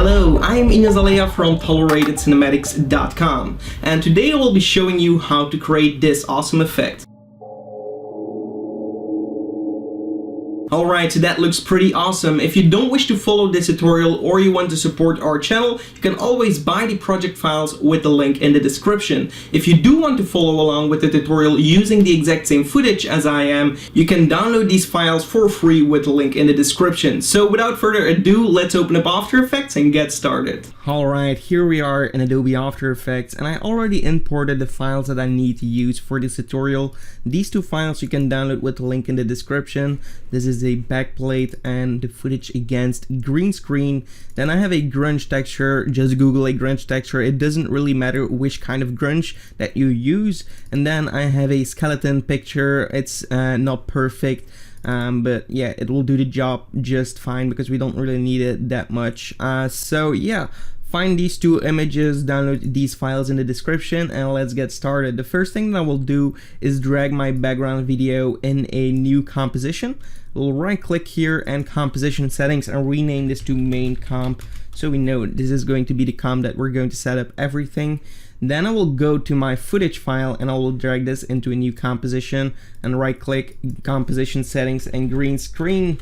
Hello, I'm Inazalea from ToleratedCinematics.com, and today I will be showing you how to create this awesome effect. Alright, so that looks pretty awesome. If you don't wish to follow this tutorial or you want to support our channel, you can always buy the project files with the link in the description. If you do want to follow along with the tutorial using the exact same footage as I am, you can download these files for free with the link in the description. So without further ado, let's open up After Effects and get started. Alright, here we are in Adobe After Effects, and I already imported the files that I need to use for this tutorial. These two files you can download with the link in the description. This is a backplate and the footage against green screen. Then I have a grunge texture. Just Google a grunge texture. It doesn't really matter which kind of grunge that you use. And then I have a skeleton picture. It's not perfect, but yeah, it will do the job just fine because we don't really need it that much. So yeah, find these two images, download these files in the description, and let's get started. The first thing that I will do is drag my background video in a new composition. We'll right click here and composition settings and rename this to main comp, so we know this is going to be the comp that we're going to set up everything. Then I will go to my footage file and I will drag this into a new composition and right click, composition settings, and green screen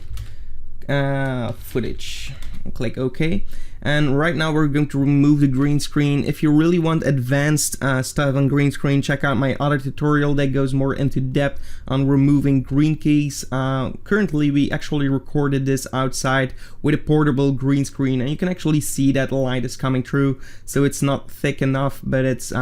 footage. Click OK. And right now we're going to remove the green screen. If you really want advanced stuff on green screen, check out my other tutorial that goes more into depth on removing green keys. Currently we actually recorded this outside with a portable green screen, and you can actually see that the light is coming through, so it's not thick enough, but it's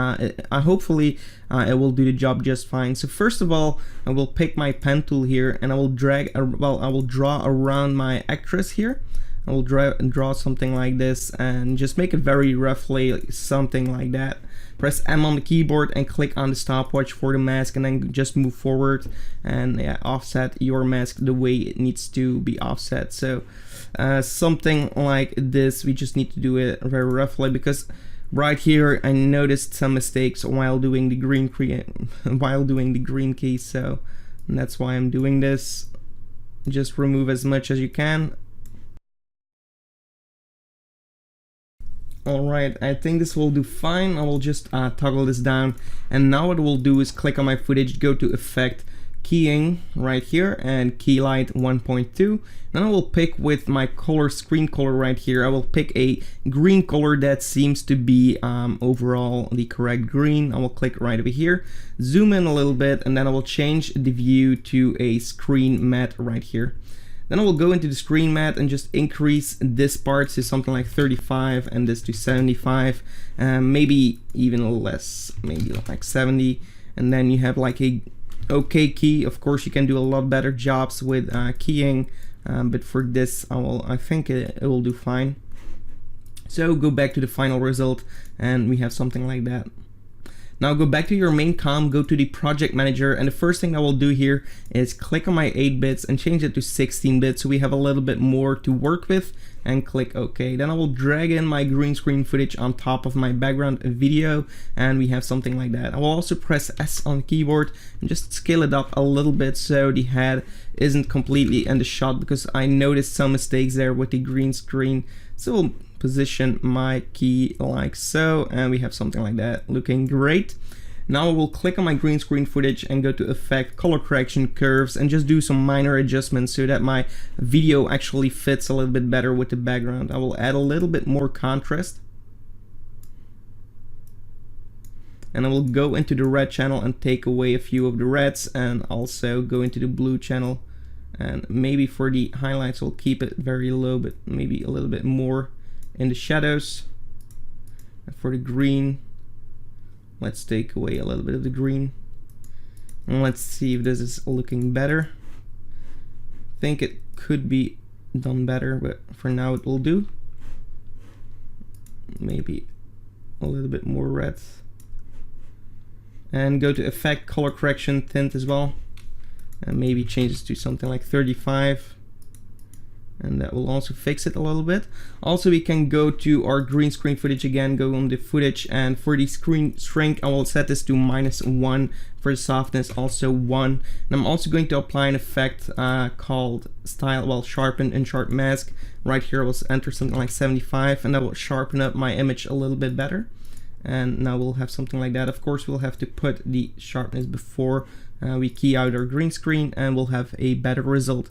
hopefully it will do the job just fine. So first of all, I will pick my pen tool here and I will drag, I will draw around my actress here. I will draw something like this and just make it very roughly, something like that. Press M on the keyboard and click on the stopwatch for the mask, and then just move forward and yeah, offset your mask the way it needs to be offset. So something like this. We just need to do it very roughly because right here I noticed some mistakes while doing the green key, so that's why I'm doing this. Just remove as much as you can. Alright, I think this will do fine. I will just toggle this down, and now what we'll do is click on my footage, go to Effect, Keying right here, and Key Light 1.2. Then I will pick with my color, screen color right here, I will pick a green color that seems to be overall the correct green. I will click right over here, zoom in a little bit, and then I will change the view to a screen matte right here. Then I will go into the screen matte and just increase this part to something like 35 and this to 75, maybe even less, maybe like 70. And then you have like a OK key. Of course, you can do a lot better jobs with keying, but for this, I think it will do fine. So go back to the final result, and we have something like that. Now go back to your main comp, go to the project manager, and the first thing I will do here is click on my 8 bits and change it to 16 bits so we have a little bit more to work with, and click OK. Then I will drag in my green screen footage on top of my background video, and we have something like that. I will also press S on the keyboard and just scale it up a little bit so the head isn't completely in the shot, because I noticed some mistakes there with the green screen. So we'll position my key like so, and we have something like that, looking great. Now I will click on my green screen footage and go to Effect, Color Correction, Curves, and just do some minor adjustments so that my video actually fits a little bit better with the background. I will add a little bit more contrast, and I will go into the red channel and take away a few of the reds, and also go into the blue channel, and maybe for the highlights we'll keep it very low, but maybe a little bit more in the shadows. And for the green, let's take away a little bit of the green, and let's see if this is looking better. I think it could be done better, but for now it will do. Maybe a little bit more red, and go to Effect, Color Correction, Tint as well, and maybe change this to something like 35. and that will also fix it a little bit. Also, we can go to our green screen footage again, go on the footage, and for the screen shrink, I will set this to -1. For softness, also 1. And I'm also going to apply an effect called sharpen and sharp mask. Right here, I will enter something like 75, and that will sharpen up my image a little bit better. And now we'll have something like that. Of course, we'll have to put the sharpness before we key out our green screen, and we'll have a better result.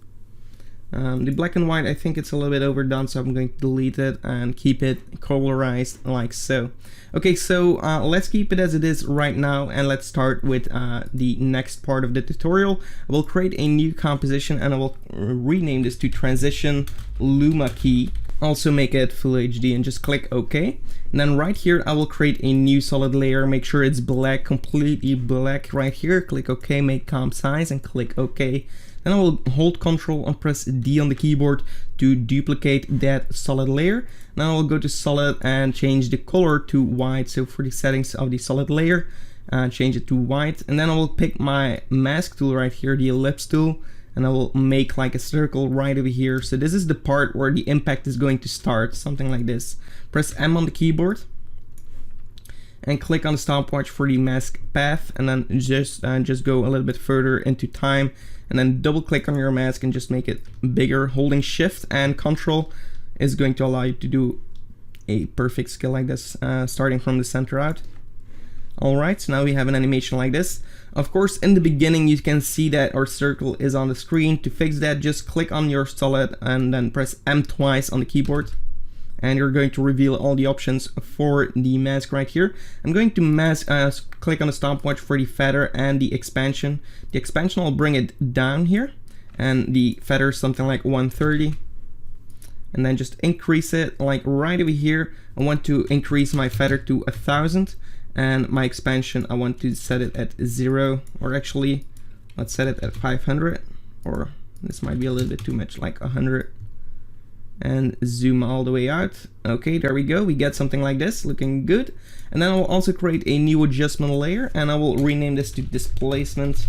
The black and white, I think it's a little bit overdone, so I'm going to delete it and keep it colorized like so. Okay, so let's keep it as it is right now, and let's start with the next part of the tutorial. I will create a new composition, and I will rename this to Transition Luma Key. Also make it Full HD and just click OK. And then right here, I will create a new solid layer. Make sure it's black, completely black right here. Click OK, make comp size, and click OK. Then I will hold Ctrl and press D on the keyboard to duplicate that solid layer. Now I'll go to solid and change the color to white. So for the settings of the solid layer, change it to white. And then I will pick my mask tool right here, the ellipse tool, and I will make like a circle right over here. So this is the part where the impact is going to start, something like this. Press M on the keyboard and click on the stopwatch for the mask path, and then just go a little bit further into time, and then double click on your mask and just make it bigger. Holding Shift and Control is going to allow you to do a perfect scale like this, starting from the center out. Alright, so now we have an animation like this. Of course, in the beginning you can see that our circle is on the screen. To fix that, just click on your solid and then press M twice on the keyboard, and you're going to reveal all the options for the mask right here. I'm going to click on the stopwatch for the feather and the expansion. The expansion will bring it down here, and the feather is something like 130. And then just increase it like right over here. I want to increase my feather to 1000, and my expansion I want to set it at 0, or actually let's set it at 500, or this might be a little bit too much, like 100. And zoom all the way out. Okay, there we go. We get something like this, looking good. And then I will also create a new adjustment layer, and I will rename this to Displacement.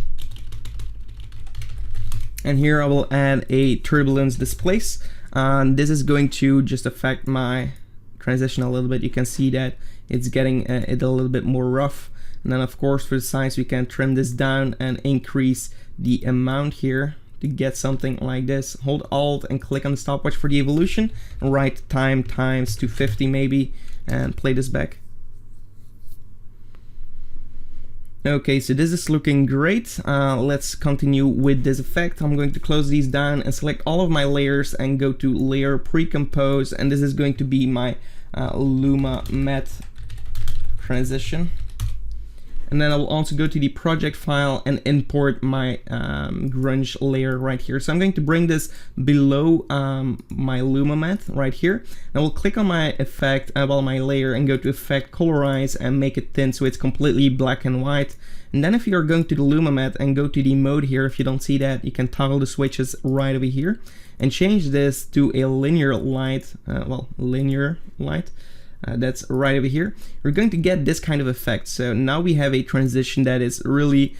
And here I will add a turbulence displace. This is going to just affect my transition a little bit. You can see that it's getting it a little bit more rough. And then of course for the size we can trim this down and increase the amount here to get something like this. Hold Alt and click on the stopwatch for the evolution, and write time times 250 maybe, and play this back. Okay, so this is looking great. Let's continue with this effect. I'm going to close these down and select all of my layers and go to Layer Pre-Compose, and this is going to be my Luma Matte transition. And then I will also go to the project file and import my grunge layer right here. So I'm going to bring this below my Luma Matte right here. I will click on my effect, my layer, and go to Effect, Colorize, and make it thin so it's completely black and white. And then if you're going to the Luma Matte and go to the mode here, if you don't see that, you can toggle the switches right over here and change this to a linear light, linear light. That's right over here. We're going to get this kind of effect. So now we have a transition that is really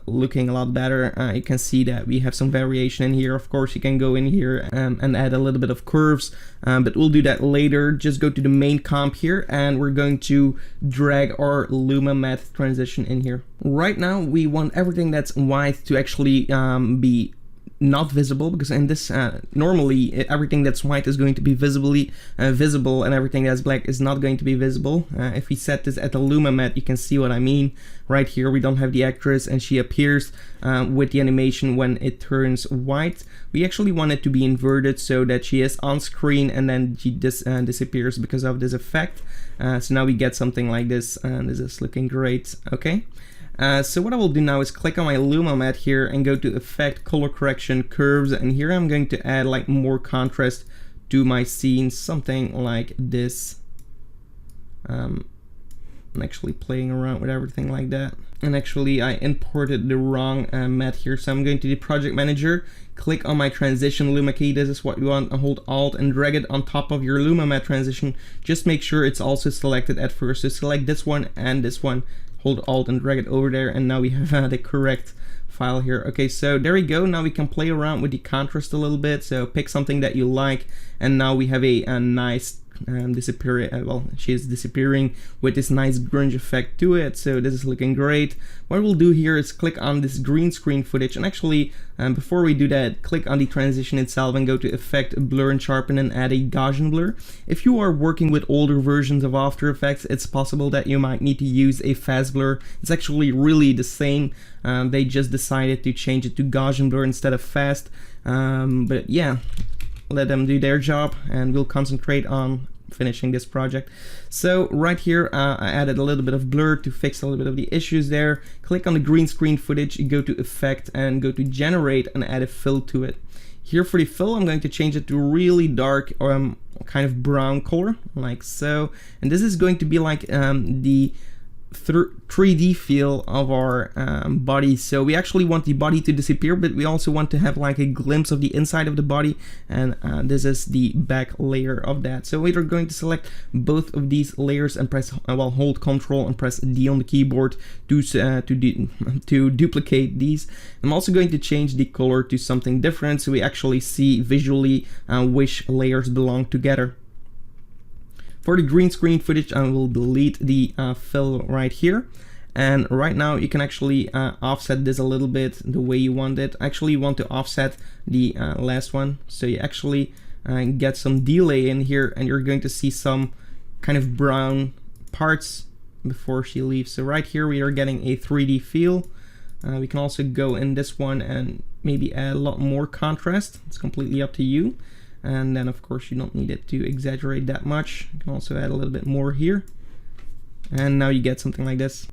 looking a lot better. You can see that we have some variation in here. Of course, you can go in here and add a little bit of curves, but we'll do that later. Just go to the main comp here, and we're going to drag our Luma Matte transition in here. Right now, we want everything that's white to actually be not visible, because in this normally everything that's white is going to be visible, and everything that's black is not going to be visible. If we set this at the Luma Matte, you can see what I mean. Right here we don't have the actress, and she appears with the animation when it turns white. We actually want it to be inverted so that she is on screen and then she disappears because of this effect. So now we get something like this, and this is looking great. Okay. So what I will do now is click on my Luma Matte here and go to Effect, Color Correction, Curves, and here I'm going to add like more contrast to my scene, something like this. I'm actually playing around with everything like that. And actually I imported the wrong matte here, so I'm going to the Project Manager, click on my Transition Luma Key. This is what you want, and hold Alt and drag it on top of your Luma Matte transition. Just make sure it's also selected at first, so select this one and this one. Hold Alt and drag it over there, and now we have the correct file here. Okay, so there we go. Now we can play around with the contrast a little bit. So pick something that you like, and now we have a nice disappearing, well, she is disappearing with this nice grunge effect to it. So this is looking great. What we'll do here is click on this green screen footage, and actually before we do that, click on the transition itself and go to Effect, Blur and Sharpen, and add a Gaussian blur. If you are working with older versions of After Effects, it's possible that you might need to use a fast blur. It's actually really the same. They just decided to change it to Gaussian blur instead of fast, but yeah, let them do their job and we'll concentrate on finishing this project. So right here I added a little bit of blur to fix a little bit of the issues there. Click on the green screen footage, go to Effect and go to Generate and add a fill to it. Here for the fill, I'm going to change it to really dark kind of brown color, like so, and this is going to be like the 3D feel of our body. So we actually want the body to disappear, but we also want to have like a glimpse of the inside of the body, and this is the back layer of that. So we are going to select both of these layers and press hold Control and press D on the keyboard to duplicate these. I'm also going to change the color to something different so we actually see visually which layers belong together. For the green screen footage, I will delete the fill right here. And right now you can actually offset this a little bit the way you want it. Actually, you want to offset the last one. So you actually get some delay in here, and you're going to see some kind of brown parts before she leaves. So right here we are getting a 3D feel. We can also go in this one and maybe add a lot more contrast. It's completely up to you. And then of course you don't need it to exaggerate that much. You can also add a little bit more here, and now you get something like this.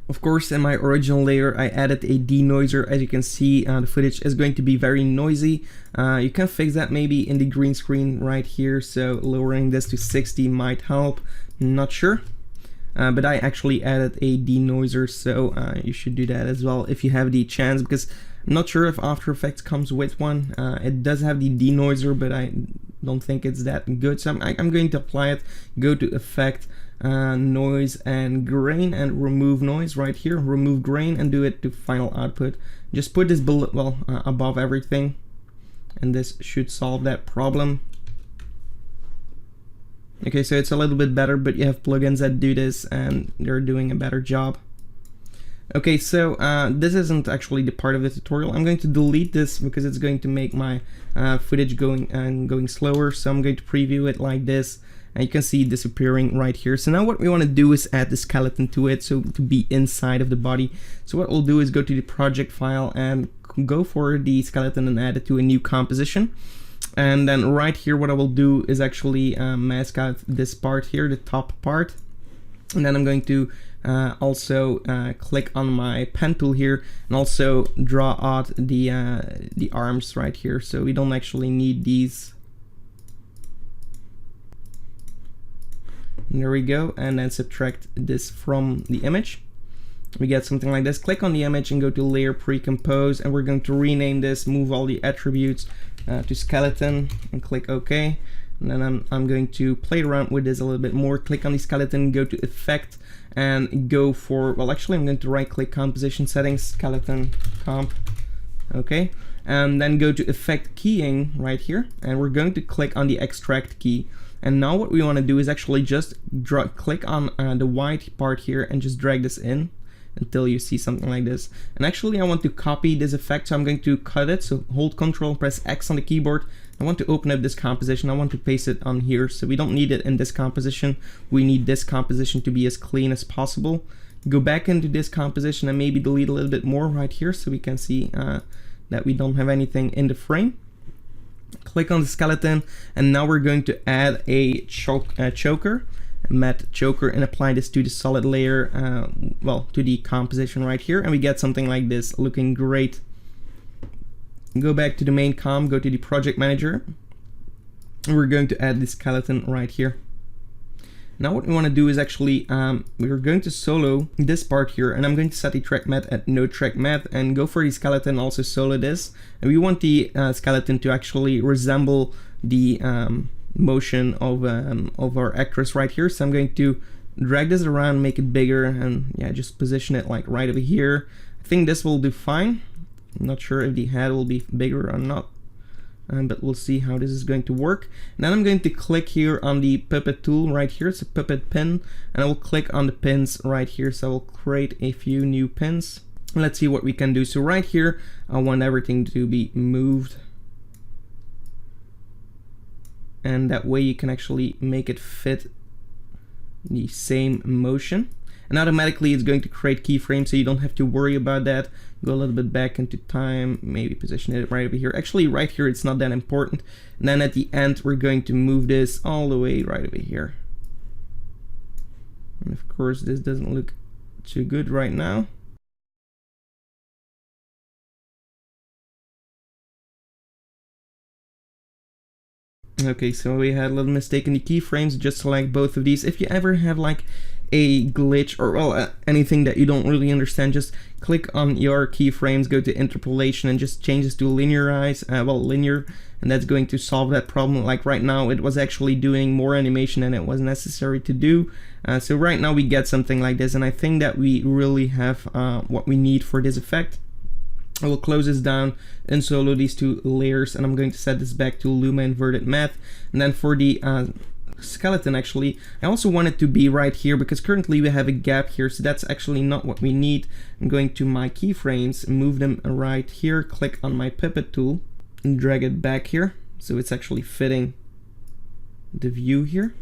Of course, in my original layer I added a denoiser. As you can see, the footage is going to be very noisy. You can fix that maybe in the green screen right here, so lowering this to 60 might help, not sure. But I actually added a denoiser, so you should do that as well if you have the chance, because I'm not sure if After Effects comes with one. It does have the denoiser, but I don't think it's that good. So I'm going to apply it. Go to Effect, Noise and Grain, and remove noise right here. Remove grain and do it to final output. Just put this below, above everything, and this should solve that problem. Okay, so it's a little bit better, but you have plugins that do this and they're doing a better job. Okay, so this isn't actually the part of the tutorial. I'm going to delete this because it's going to make my footage going slower. So I'm going to preview it like this, and you can see it disappearing right here. So now what we want to do is add the skeleton to it, so to be inside of the body. So what we'll do is go to the project file and go for the skeleton and add it to a new composition. And then right here what I will do is actually mask out this part here, the top part. And then I'm going to also click on my pen tool here and also draw out the arms right here, so we don't actually need these. And there we go, and then subtract this from the image. We get something like this. Click on the image and go to Layer Pre-Compose, and we're going to rename this, move all the attributes to skeleton, and click OK. And then I'm going to play around with this a little bit more. Click on the skeleton, go to Effect, and go for, well, actually I'm going to right click Composition Settings, Skeleton Comp. Okay, and then go to Effect Keying right here, and we're going to click on the Extract key. And now what we want to do is actually just click on the white part here and just drag this in until you see something like this. And actually I want to copy this effect, so I'm going to cut it. So hold Control, press X on the keyboard. I want to open up this composition. I want to paste it on here, so we don't need it in this composition. We need this composition to be as clean as possible. Go back into this composition and maybe delete a little bit more right here so we can see that we don't have anything in the frame. Click on the skeleton, and now we're going to add a choker, matte choker, and apply this to the solid layer, well, to the composition right here, and we get something like this, looking great. Go back to the main comp, go to the project manager, and we're going to add the skeleton right here. Now what we want to do is actually, we're going to solo this part here, and I'm going to set the track matte at no track matte and go for the skeleton, also solo this. And we want the skeleton to actually resemble the motion of our actress right here. So I'm going to drag this around, make it bigger, and yeah, just position it like right over here. I think this will do fine. I'm not sure if the head will be bigger or not, but we'll see how this is going to work. And then I'm going to click here on the puppet tool right here. It's a puppet pin, and I will click on the pins right here. So I will create a few new pins. Let's see what we can do. So right here, I want everything to be moved, and that way you can actually make it fit the same motion. And automatically it's going to create keyframes, so you don't have to worry about that. Go a little bit back into time, maybe position it right over here. Actually, right here it's not that important. And then at the end we're going to move this all the way right over here. And of course this doesn't look too good right now. Okay, so we had a little mistake in the keyframes. Just select both of these. If you ever have like a glitch or anything that you don't really understand, just click on your keyframes, go to interpolation, and just change this to linearize, linear, and that's going to solve that problem. Like right now it was actually doing more animation than it was necessary to do. So right now we get something like this, and I think that we really have what we need for this effect. I will close this down and solo these two layers, and I'm going to set this back to Luma Inverted Math. And then for the skeleton, actually, I also want it to be right here because currently we have a gap here, so that's actually not what we need. I'm going to my keyframes, move them right here, click on my puppet tool, and drag it back here so it's actually fitting the view here.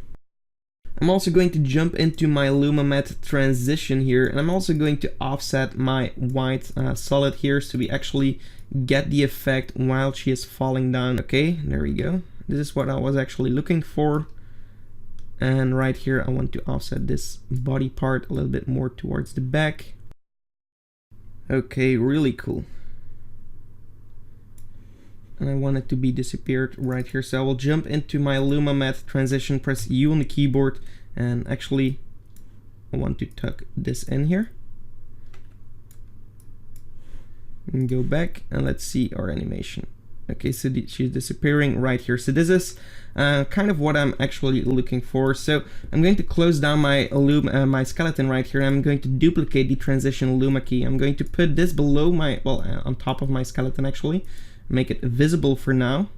I'm also going to jump into my Luma Matte transition here, and I'm also going to offset my white solid here so we actually get the effect while she is falling down. Okay, there we go. This is what I was actually looking for. And right here I want to offset this body part a little bit more towards the back. Okay, really cool. And I want it to be disappeared right here. So I will jump into my Luma Matte transition, press U on the keyboard, and actually I want to tuck this in here. And go back and let's see our animation. Okay, so she's disappearing right here. So this is kind of what I'm actually looking for. So I'm going to close down my my skeleton right here, and I'm going to duplicate the transition Luma key. I'm going to put this below my, on top of my skeleton actually. Make it visible for now.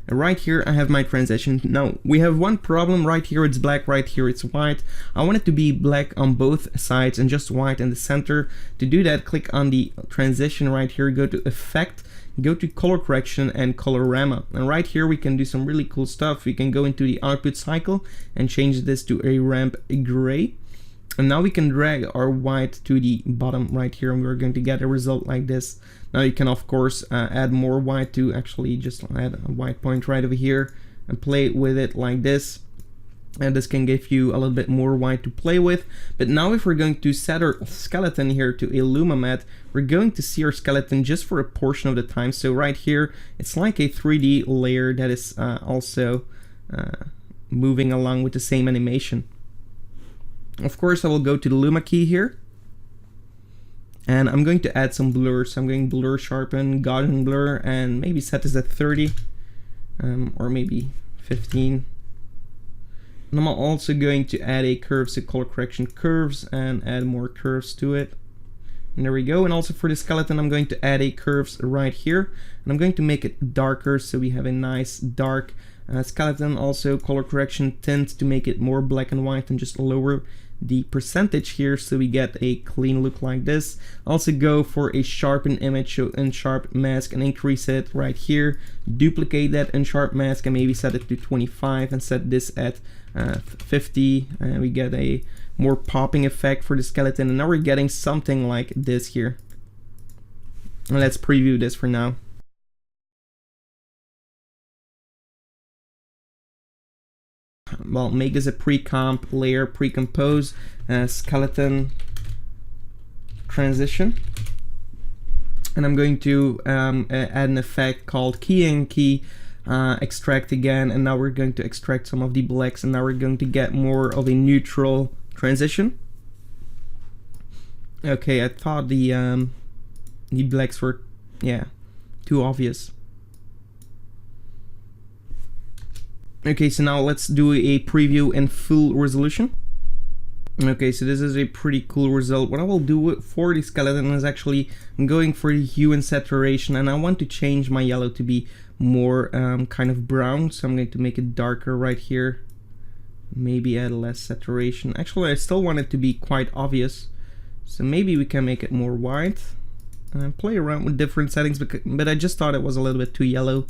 And right here I have my transition. Now we have one problem. Right here it's black, right here it's white. I want it to be black on both sides and just white in the center. To do that, click on the transition right here, go to effect, go to color correction and colorama. And right here we can do some really cool stuff. We can go into the output cycle and change this to a ramp gray. And now we can drag our white to the bottom right here, and we're going to get a result like this. Now you can of course add more white to actually just add a white point right over here and play with it like this. And this can give you a little bit more white to play with. But now if we're going to set our skeleton here to a Luma Matte, we're going to see our skeleton just for a portion of the time. So right here, it's like a 3D layer that is also moving along with the same animation. Of course, I will go to the Luma key here, and I'm going to add some blur. So I'm going blur, sharpen, Gaussian blur, and maybe set this at 30 or maybe 15. And I'm also going to add a curve, so color correction curves, and add more curves to it. And there we go. And also for the skeleton, I'm going to add a curves right here, and I'm going to make it darker so we have a nice dark skeleton. Also color correction tint to make it more black and white, and just lower the percentage here so we get a clean look like this. Also go for a sharpen image, so unsharp mask, and increase it right here. Duplicate that unsharp mask and maybe set it to 25 and set this at 50, and we get a more popping effect for the skeleton. And now we're getting something like this here. And let's preview this for now. Well, make this a pre-comp layer, pre-compose skeleton transition, and I'm going to add an effect called keying key extract again, and now we're going to extract some of the blacks, and now we're going to get more of a neutral transition. Okay, I thought the blacks were too obvious. Okay, so now let's do a preview in full resolution. Okay, so this is a pretty cool result. What I will do for the skeleton is actually I'm going for the hue and saturation, and I want to change my yellow to be more kind of brown, so I'm going to make it darker right here. Maybe add less saturation. Actually, I still want it to be quite obvious, so maybe we can make it more white. And play around with different settings, but I just thought it was a little bit too yellow.